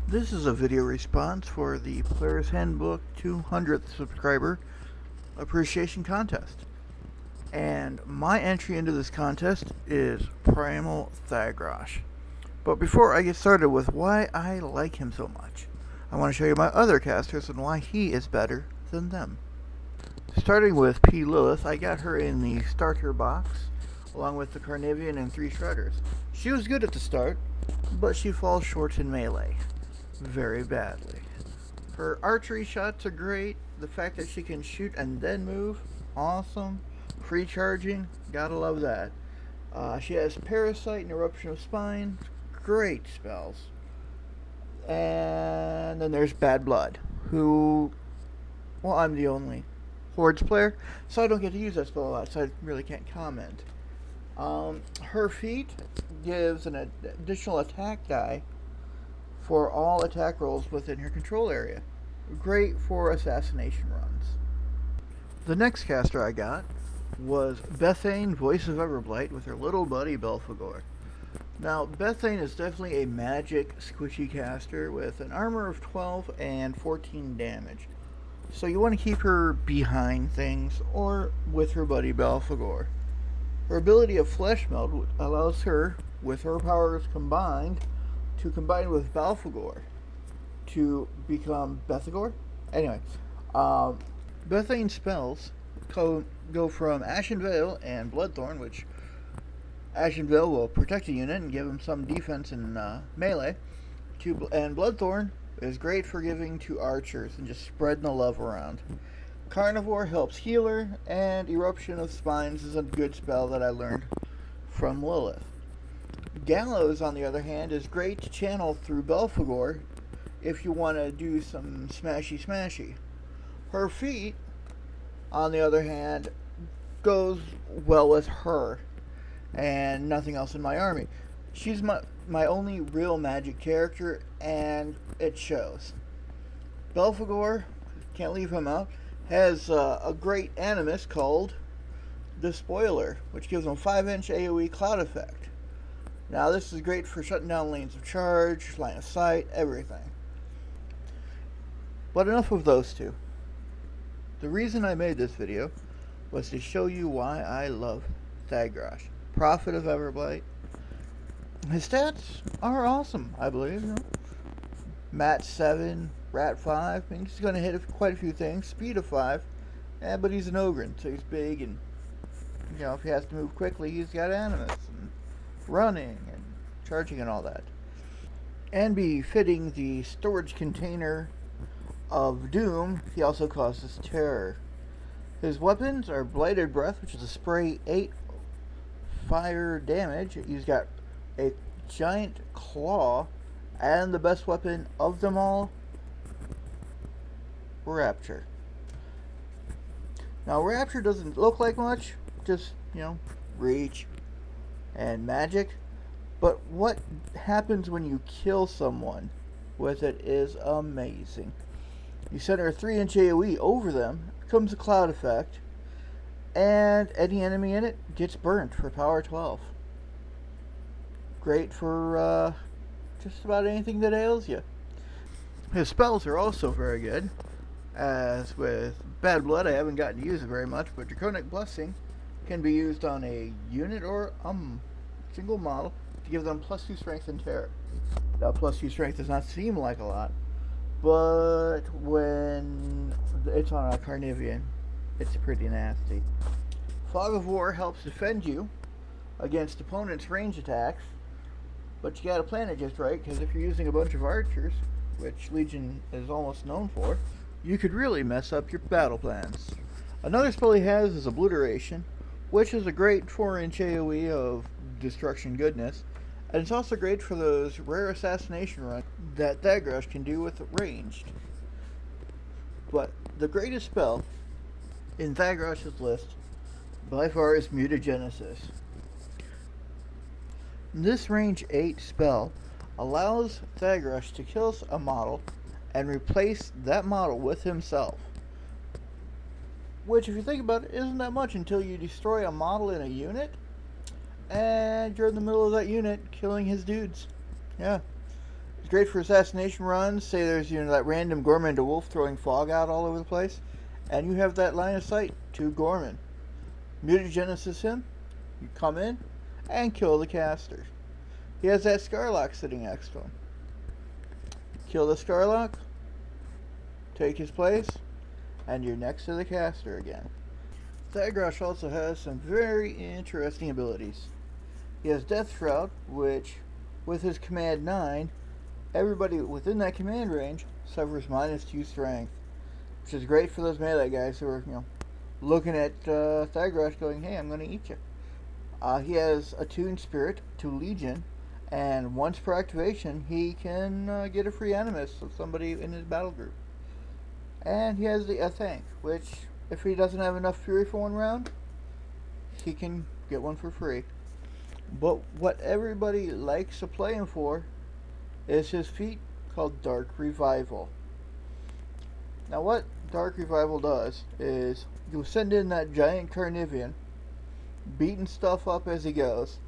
This is a video response for the Players Handbook 200th subscriber appreciation contest. And my entry into this contest is Primal Thagrosh. But before I get started with why I like him so much, I want to show you my other casters and why he is better than them. Starting with P. Lilith, I got her in the starter box along with the Carnivian and 3 Shredders. She was good at the start, but she falls short in melee very badly. Her archery shots are great. The fact that she can shoot and then move, awesome. Free charging, gotta love that. She has Parasite and Eruption of Spine, great spells. And then there's Bad Blood, who, well, I'm the only Hordes player, so I don't get to use that spell a lot, so I really can't comment. Her feat gives an additional attack die for all attack rolls within her control area. Great for assassination runs. The next caster I got was Bethane, Voice of Everblight, with her little buddy Belphegor. Now, Bethane is definitely a magic squishy caster with an armor of 12 and 14 damage. So you want to keep her behind things or with her buddy Belphegor. Her ability of Flesh Meld allows her, with her powers combined, to combine with Belphegor to become Bethagor. Anyway, Bethane spells go from Ashen Veil and Bloodthorn, which Ashen Veil will protect a unit and give him some defense in melee, and Bloodthorn is great for giving to archers and just spreading the love around. Carnivore helps healer, and Eruption of Spines is a good spell that I learned from Lilith. Gallows, on the other hand, is great to channel through Belphegor if you want to do some smashy. Her feat, on the other hand, goes well with her and nothing else in my army. She's my only real magic character, and it shows. Belphegor, can't leave him out, has a great animus called the Spoiler, which gives him 5-inch AoE cloud effect. Now this is great for shutting down lanes of charge, line of sight, everything. But enough of those two. The reason I made this video was to show you why I love Thagrosh, Prophet of Everblight. His stats are awesome, I believe. You know? Mat 7, Rat 5, I mean, he's going to hit quite a few things. Speed of 5, but he's an Ogren, so he's big, and you know, if he has to move quickly, he's got Animus and running and charging and all that. And befitting the storage container of Doom, he also causes terror. His weapons are Blighted Breath, which is a spray 8 fire damage. He's got a giant claw, and the best weapon of them all, Rapture. Now, Rapture doesn't look like much, just, you know, reach and magic, but what happens when you kill someone with it is amazing. You center a 3-inch AoE over them, becomes a cloud effect, and any enemy in it gets burnt for power 12. Great for just about anything that ails you. His spells are also very good. As with Bad Blood, I haven't gotten to use it very much, but Draconic Blessing can be used on a unit or single model to give them +2 strength and terror. Now, +2 strength does not seem like a lot, but when it's on a Carnivian, it's pretty nasty. Fog of War helps defend you against opponents' range attacks, but you gotta plan it just right, because if you're using a bunch of archers, which Legion is almost known for, you could really mess up your battle plans. Another spell he has is Obliteration, which is a great 4-inch AoE of destruction goodness, and it's also great for those rare assassination runs that Thagrosh can do with ranged. But the greatest spell in Thagrosh's list by far is Mutagenesis. This range 8 spell allows Thagrosh to kill a model and replace that model with himself. Which, if you think about it, isn't that much until you destroy a model in a unit, and you're in the middle of that unit killing his dudes. Yeah. It's great for assassination runs. Say there's that random Gorman to Wolf throwing fog out all over the place, and you have that line of sight to Gorman. Mutagenesis him, you come in and kill the caster. He has that Scarlock sitting next to him. Kill the Scarlock, take his place, and you're next to the caster again. Thagrosh also has some very interesting abilities. He has Death Shroud, which, with his command 9, everybody within that command range suffers -2 strength, which is great for those melee guys who are, looking at Thagrosh going, hey, I'm going to eat you. He has Attuned Spirit to Legion, and once per activation, he can get a free animus of somebody in his battle group. And he has the Tank, which, if he doesn't have enough Fury for one round, he can get one for free. But what everybody likes to play him for is his feat called Dark Revival. Now what Dark Revival does is you send in that giant Carnivean, beating stuff up as he goes,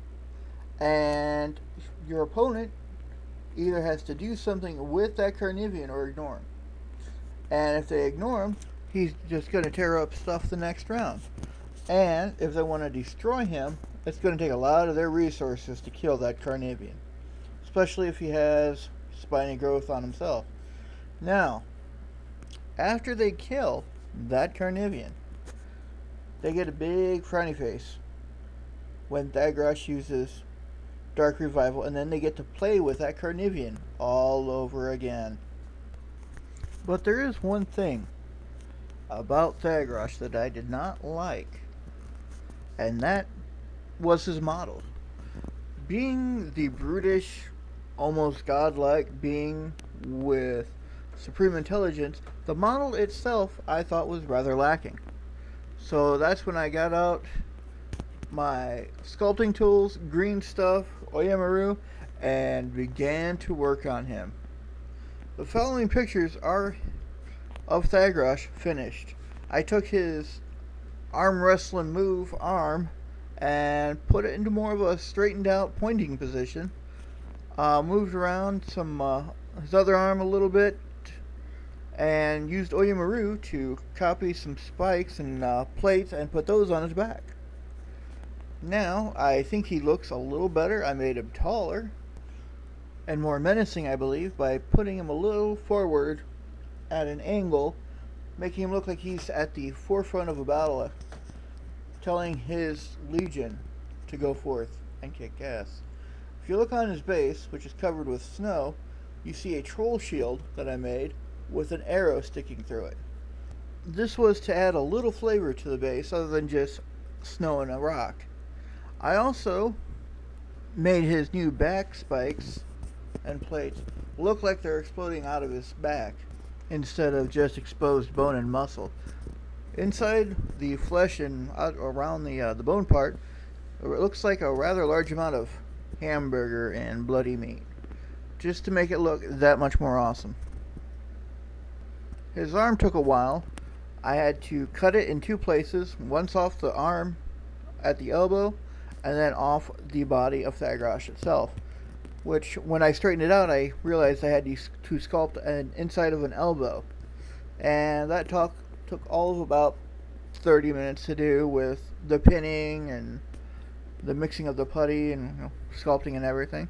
and your opponent either has to do something with that Carnivean or ignore him. And if they ignore him, he's just going to tear up stuff the next round. And if they want to destroy him, it's going to take a lot of their resources to kill that Carnivean, especially if he has spiny growth on himself. Now, after they kill that Carnivean, they get a big frowny face when Thagrosh uses Dark Revival, and then they get to play with that Carnivean all over again. But there is one thing about Thagrosh that I did not like, and that was his model. Being the brutish, almost godlike being with supreme intelligence, the model itself I thought was rather lacking. So that's when I got out my sculpting tools, green stuff, Oyamaru, and began to work on him. The following pictures are of Thagrosh finished. I took his arm wrestling move arm and put it into more of a straightened out pointing position. Moved around his other arm a little bit and used Oyamaru to copy some spikes and plates and put those on his back. Now I think he looks a little better. I made him taller and more menacing, I believe, by putting him a little forward at an angle, making him look like he's at the forefront of a battle, telling his legion to go forth and kick ass. If you look on his base, which is covered with snow, you see a troll shield that I made with an arrow sticking through it. This was to add a little flavor to the base other than just snow and a rock. I also made his new back spikes and plates look like they're exploding out of his back instead of just exposed bone and muscle. Inside the flesh and around the bone part, it looks like a rather large amount of hamburger and bloody meat, just to make it look that much more awesome. His arm took a while. I had to cut it in two places, once off the arm at the elbow and then off the body of Thagrosh itself, which when I straightened it out I realized I had to sculpt an inside of an elbow, and that took all of about 30 minutes to do, with the pinning and the mixing of the putty and sculpting and everything.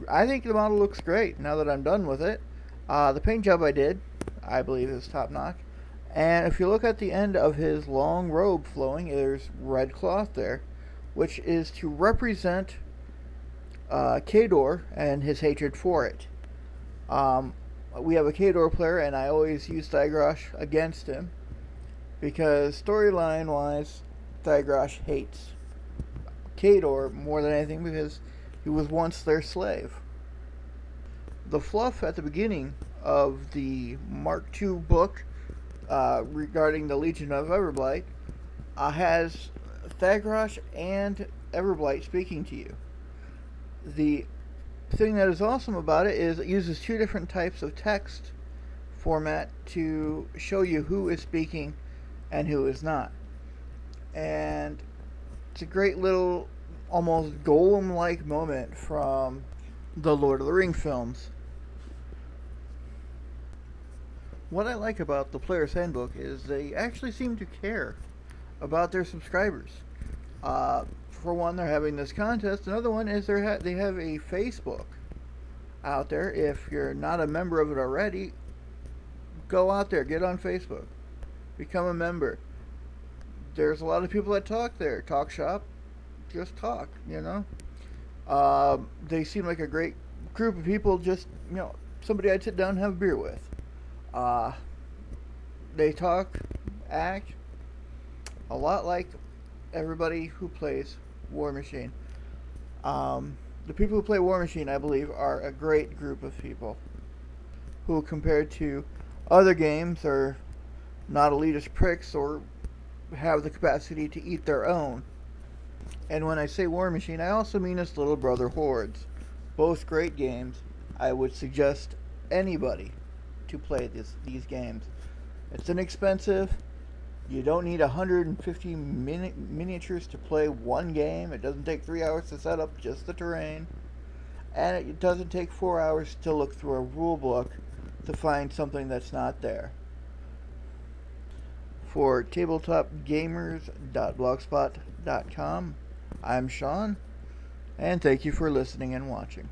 I think the model looks great now that I'm done with it. The paint job I did, I believe, is top notch. And if you look at the end of his long robe flowing, there's red cloth there, which is to represent Khador and his hatred for it. We have a Khador player, and I always use Thagrosh against him because storyline-wise, Thagrosh hates Khador more than anything because he was once their slave. The fluff at the beginning of the Mark II book regarding the Legion of Everblight has Thagrosh and Everblight speaking to you. The thing that is awesome about it is it uses two different types of text format to show you who is speaking and who is not. And it's a great little, almost golem-like moment from the Lord of the Rings films. What I like about the Player's Handbook is they actually seem to care about their subscribers. For one, they're having this contest. Another one is they have a Facebook out there. If you're not a member of it already, go out there, get on Facebook, become a member. There's a lot of people that talk there. Talk shop, just talk, you know. They seem like a great group of people, just, somebody I'd sit down and have a beer with. They talk, act a lot like everybody who plays War Machine. The people who play War Machine, I believe, are a great group of people who, compared to other games, are not elitist pricks or have the capacity to eat their own. And when I say War Machine, I also mean its little brother Hordes. Both great games. I would suggest anybody to play these games. It's inexpensive. You don't need 150 miniatures to play one game. It doesn't take 3 hours to set up just the terrain. And it doesn't take 4 hours to look through a rule book to find something that's not there. For tabletopgamers.blogspot.com, I'm Shawn, and thank you for listening and watching.